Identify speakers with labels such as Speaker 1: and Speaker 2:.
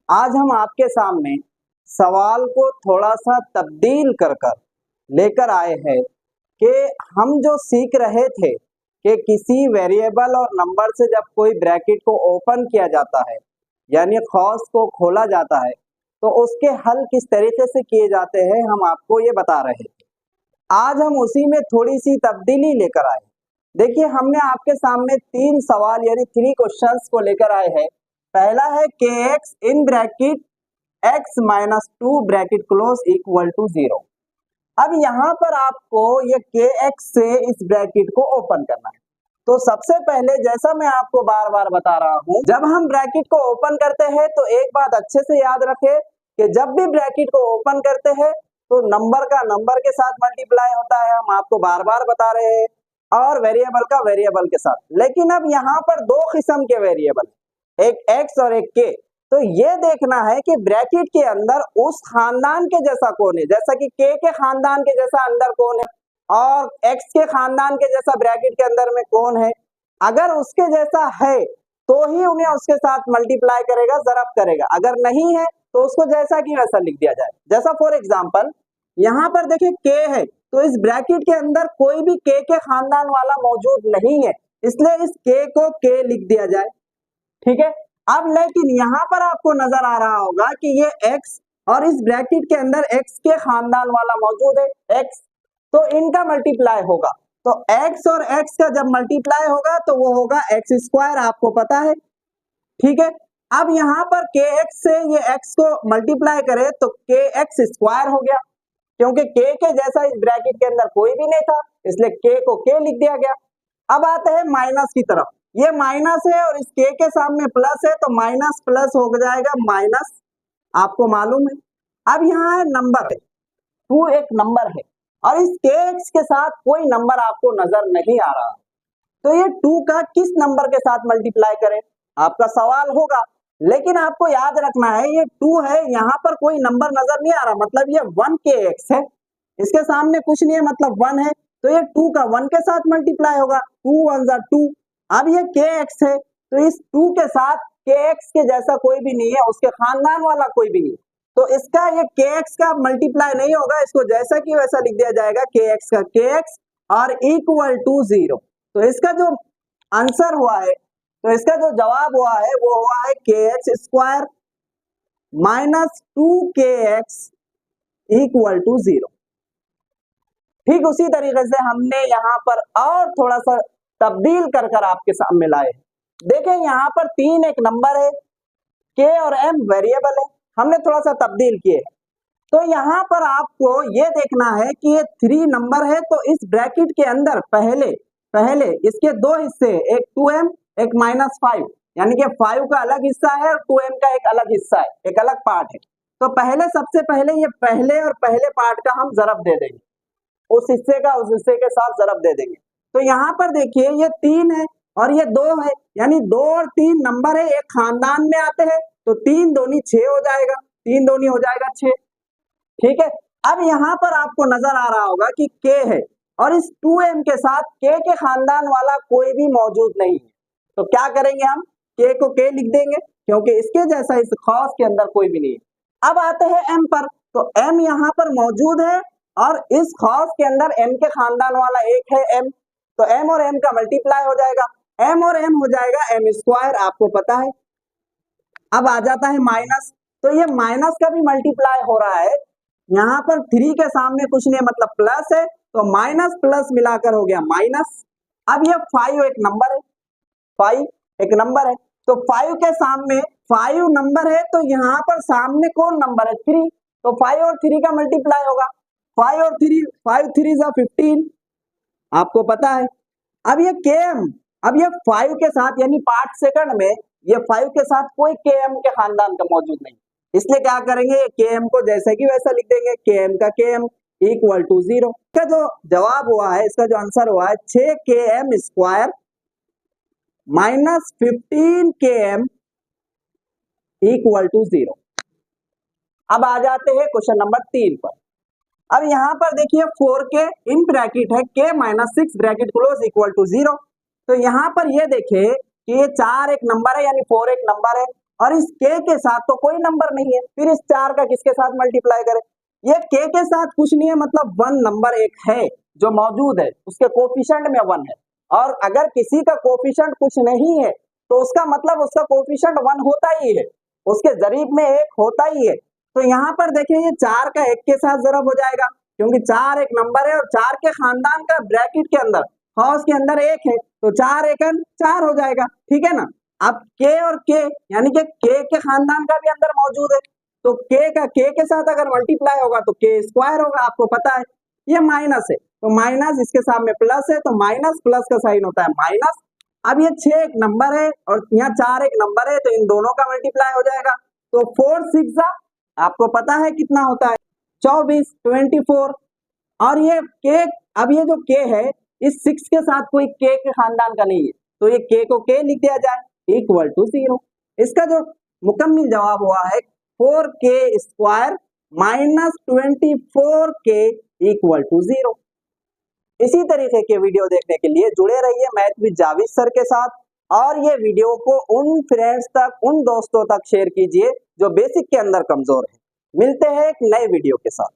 Speaker 1: आज हम आपके सामने सवाल को थोड़ा सा तब्दील कर कर लेकर आए हैं कि हम जो सीख रहे थे कि किसी वेरिएबल और नंबर से जब कोई ब्रैकेट को ओपन किया जाता है यानी कौस को खोला जाता है तो उसके हल किस तरीके से किए जाते हैं हम आपको ये बता रहे थे। आज हम उसी में थोड़ी सी तब्दीली लेकर आए। देखिए, हमने आपके सामने 3 सवाल यानी 3 क्वेश्चंस को लेकर आए हैं। पहला है के x in bracket x minus 2 bracket close equal to 0। अब यहाँ पर आपको ये के एक्स से इस ब्रैकेट को ओपन करना है। तो सबसे पहले, जैसा मैं आपको बार बार बता रहा हूं, जब हम ब्रैकेट को ओपन करते हैं तो एक बात अच्छे से याद रखें कि जब भी ब्रैकेट को ओपन करते हैं तो नंबर का नंबर के साथ मल्टीप्लाई होता है, हम आपको बार बार बता रहे हैं, और वेरिएबल का वेरिएबल के साथ। लेकिन अब यहाँ पर 2 किस्म के वेरिएबल, एक x और एक k। तो ये देखना है कि ब्रैकेट के अंदर उस खानदान के जैसा कौन है, जैसा कि k के खानदान के जैसा अंदर कौन है और x के खानदान के जैसा ब्रैकेट के अंदर में कौन है। अगर उसके जैसा है तो ही उन्हें उसके साथ मल्टीप्लाई करेगा, ज़रब करेगा। अगर नहीं है तो उसको जैसा कि वैसा लिख दिया जाए। जैसा फॉर एग्जांपल यहाँ पर देखिए k है, तो इस ब्रैकेट के अंदर कोई भी k के खानदान वाला मौजूद नहीं है, इसलिए इस k को k लिख दिया जाए। ठीक है। अब लेकिन यहाँ पर आपको नजर आ रहा होगा कि ये x और इस ब्रैकेट के अंदर x के खानदान वाला मौजूद है x, तो इनका मल्टीप्लाई होगा। तो x और x का जब मल्टीप्लाई होगा तो वो होगा x स्क्वायर, आपको पता है। ठीक है। अब यहाँ पर kx से ये x को मल्टीप्लाई करे तो kx स्क्वायर हो गया, क्योंकि k के जैसा इस ब्रैकेट के अंदर कोई भी नहीं था, इसलिए k को k लिख दिया गया। अब आते हैं माइनस की तरफ। ये माइनस है और इस k के सामने प्लस है, तो माइनस प्लस हो जाएगा माइनस, आपको मालूम है। अब यहाँ है नंबर है, 2 एक नंबर है और इस kx के साथ कोई नंबर आपको नजर नहीं आ रहा, तो ये 2 का किस नंबर के साथ मल्टीप्लाई करें, आपका सवाल होगा। लेकिन आपको याद रखना है ये 2 है, यहाँ पर कोई नंबर नजर नहीं आ रहा, मतलब ये 1kx है, इसके सामने कुछ नहीं है, मतलब 1 है, तो ये 2 का 1 के साथ मल्टीप्लाई होगा, 2 1 2। अब ये kx है, तो इस 2 के साथ kx के जैसा कोई भी नहीं है, उसके खानदान वाला कोई भी नहीं, तो इसका ये kx का मल्टीप्लाई नहीं होगा, इसको जैसा कि वैसा लिख दिया जाएगा, kx का kx और इक्वल टू 0। तो इसका जो आंसर हुआ है, तो इसका जो जवाब हुआ है वो हुआ है kx square minus 2kx equal to 0। ठीक उसी तरीके से हमने यहाँ पर और थोड़ा सा तब्दील कर कर आपके सामने लाए। देखें, यहाँ पर 3 एक नंबर है, k और m वेरिएबल है, हमने थोड़ा सा तब्दील किए। तो यहाँ पर आपको ये देखना है कि ये 3 नंबर है, तो इस ब्रैकेट के अंदर पहले इसके 2 हिस्से, एक 2m एक -5, यानी कि 5 का अलग हिस्सा है और 2m का एक अलग हिस्सा है, एक अलग पार्ट है। तो पहले सबसे पहले ये पहले पार्ट का हम ज़रब दे देंगे, उस हिस्से का उस हिस्से के साथ ज़रब दे देंगे। तो यहाँ पर देखिए ये 3 है और ये 2 है, यानी 2 और 3 नंबर है, एक खानदान में आते हैं, तो 3 दूनी 6 हो जाएगा, 3 दूनी हो जाएगा 6। ठीक है। अब यहाँ पर आपको नजर आ रहा होगा कि k है और इस 2m के साथ k के खानदान वाला कोई भी मौजूद नहीं है, तो क्या करेंगे हम, k को k लिख देंगे, क्योंकि इसके जैसा इस खास के अंदर कोई भी नहीं है। अब आते हैं m पर, तो m यहाँ पर मौजूद है और इस खास के अंदर m के खानदान वाला एक है m, तो m और m का मल्टीप्लाई हो जाएगा, m और m हो जाएगा m स्क्वायर, आपको पता है। अब आ जाता है माइनस, तो ये माइनस का भी मल्टीप्लाई हो रहा है, यहाँ पर 3 के सामने कुछ नहीं, मतलब प्लस है, तो माइनस प्लस मिलाकर हो गया माइनस। अब ये 5 एक नंबर है, 5 एक नंबर है, तो 5 के सामने 5 नंबर है, तो यहाँ पर सामने कौन नंबर है, 3, तो 5 और 3 का मल्टीप्लाई होगा, 5 और 3, 5 3 जा 15, आपको पता है। अब ये km, अब ये 5 के साथ यानी पार्ट सेकंड में ये 5 के साथ कोई km के खानदान का मौजूद नहीं, इसलिए क्या करेंगे, km को जैसे कि वैसा लिख देंगे, km का km इक्वल टू 0। इसका जो जवाब हुआ है, इसका जो आंसर हुआ है 6km square minus 15km equal to 0। अब आ जाते हैं क्वेश्चन नंबर 3 पर। अब यहाँ पर देखिए 4k इन ब्रैकेट है k minus 6 bracket close equal to 0। तो यहाँ पर ये देखिए कि ये 4 एक नंबर है, यानी 4 एक नंबर है और इस k के साथ तो कोई नंबर नहीं है, फिर इस 4 का किसके साथ मल्टीप्लाई करें? ये k के साथ कुछ नहीं है, मतलब 1 नंबर एक है जो मौजूद है, उसके कोफिशिएंट में 1 है। और अगर किसी का कोफिशिएंट कुछ नहीं है तो उसका मतलब उसका कोफिशिएंट 1 होता ही है, उसके जरीब में 1 होता ही है। तो यहाँ पर देखिए ये 4 का 1 के साथ जरब हो जाएगा, क्योंकि 4 एक नंबर है और 4 के खानदान का ब्रैकेट के अंदर हाउस के अंदर 1 है, तो 4 एकन 4 हो जाएगा, ठीक है ना। अब k और k यानी कि k के खानदान का भी अंदर मौजूद है, तो k का k के साथ अगर मल्टीप्लाई होगा तो k स्क्वायर होगा, आपको पता है। ये माइनस है तो माइनस, इसके सामने प्लस है तो माइनस, प्लस का साइन होता है माइनस। अब ये 6 एक नंबर है और यहाँ 4 एक नंबर है, तो इन दोनों का मल्टीप्लाई हो जाएगा, तो 4 6 आपको पता है कितना होता है 24 24। और ये k, अब ये जो k है इस 6 के साथ कोई k के खानदान का नहीं है, तो ये k को k लिख दिया जाए इक्वल टू 0। इसका जो मुकम्मिल जवाब हुआ है 4k square minus 24k equal to 0। इसी तरीके के वीडियो देखने के लिए जुड़े रहिए मैथ विद जावेद सर के साथ, और ये वीडियो को उन फ्रेंड्स तक, उन दोस्तों तक शेयर कीजिए जो बेसिक के अंदर कमजोर है। मिलते हैं एक नए वीडियो के साथ।